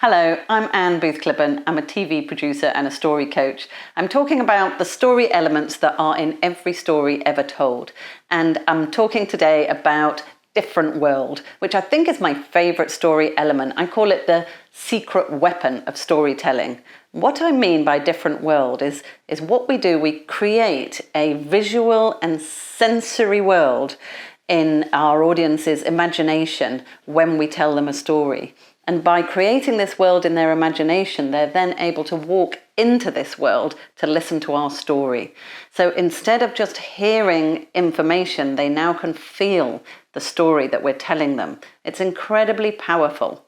Hello, I'm Anne Booth-Clibborn. I'm a TV producer and a story coach. I'm talking about the story elements that are in every story ever told. And I'm talking today about different world, which I think is my favourite story element. I call it the secret weapon of storytelling. What I mean by different world is what we do. We create a visual and sensory world in our audience's imagination when we tell them a story. And by creating this world in their imagination, they're then able to walk into this world to listen to our story. So instead of just hearing information, they now can feel the story that we're telling them. It's incredibly powerful.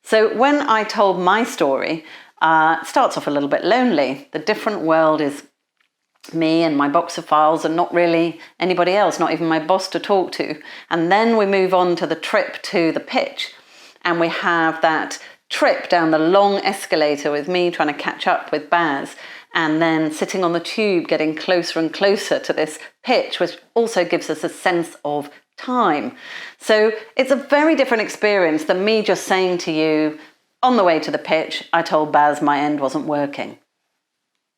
So when I told my story, it starts off a little bit lonely. The different world is me and my box of files and not really anybody else, not even my boss to talk to. And then we move on to the trip to the pitch. And we have that trip down the long escalator with me trying to catch up with Baz, and then sitting on the tube getting closer and closer to this pitch, which also gives us a sense of time. So it's a very different experience than me just saying to you, on the way to the pitch, I told Baz my end wasn't working.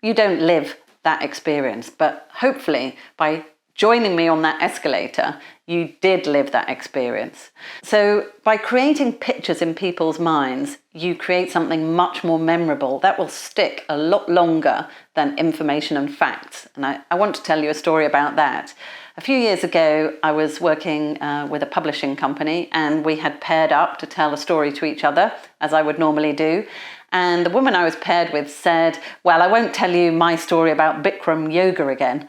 You don't live that experience, but hopefully by joining me on that escalator, you did live that experience. So by creating pictures in people's minds, you create something much more memorable that will stick a lot longer than information and facts. And I want to tell you a story about that. A few years ago, I was working with a publishing company, and we had paired up to tell a story to each other, as I would normally do. And the woman I was paired with said, "Well, I won't tell you my story about Bikram yoga again."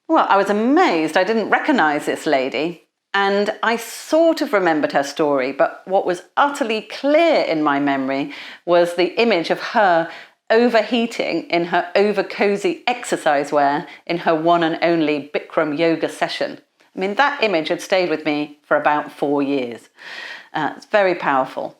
Well, I was amazed. I didn't recognize this lady, and I sort of remembered her story, but what was utterly clear in my memory was the image of her overheating in her over-cozy exercise wear in her one and only Bikram yoga session. I mean, that image had stayed with me for about 4 years. It's very powerful.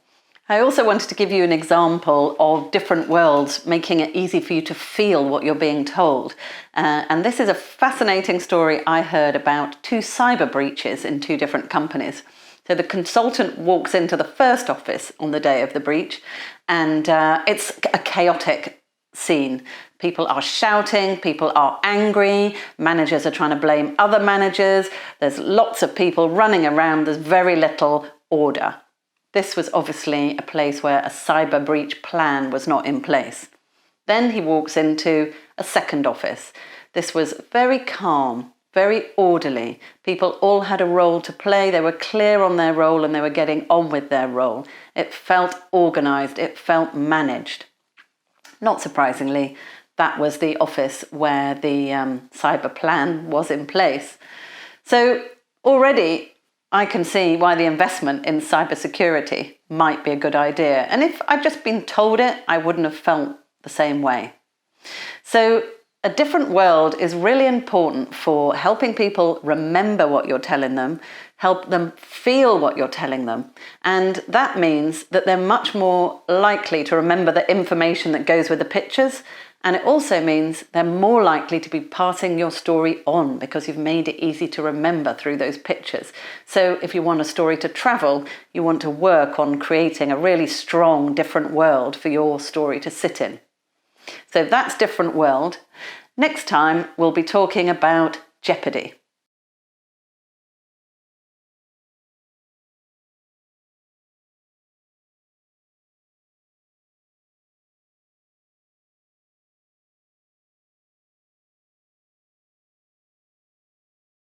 I also wanted to give you an example of different worlds, making it easy for you to feel what you're being told. And this is a fascinating story I heard about 2 cyber breaches in 2 different companies. So the consultant walks into the first office on the day of the breach, and it's a chaotic scene. People are shouting, people are angry, managers are trying to blame other managers, there's lots of people running around, there's very little order. This was obviously a place where a cyber breach plan was not in place. Then he walks into a second office. This was very calm, very orderly. People all had a role to play. They were clear on their role and they were getting on with their role. It felt organized. It felt managed. Not surprisingly, that was the office where the cyber plan was in place. So already I can see why the investment in cybersecurity might be a good idea. And if I'd just been told it, I wouldn't have felt the same way. So a different world is really important for helping people remember what you're telling them, help them feel what you're telling them. And that means that they're much more likely to remember the information that goes with the pictures. And it also means they're more likely to be passing your story on because you've made it easy to remember through those pictures. So if you want a story to travel, you want to work on creating a really strong, different world for your story to sit in. So that's different world. Next time, we'll be talking about jeopardy.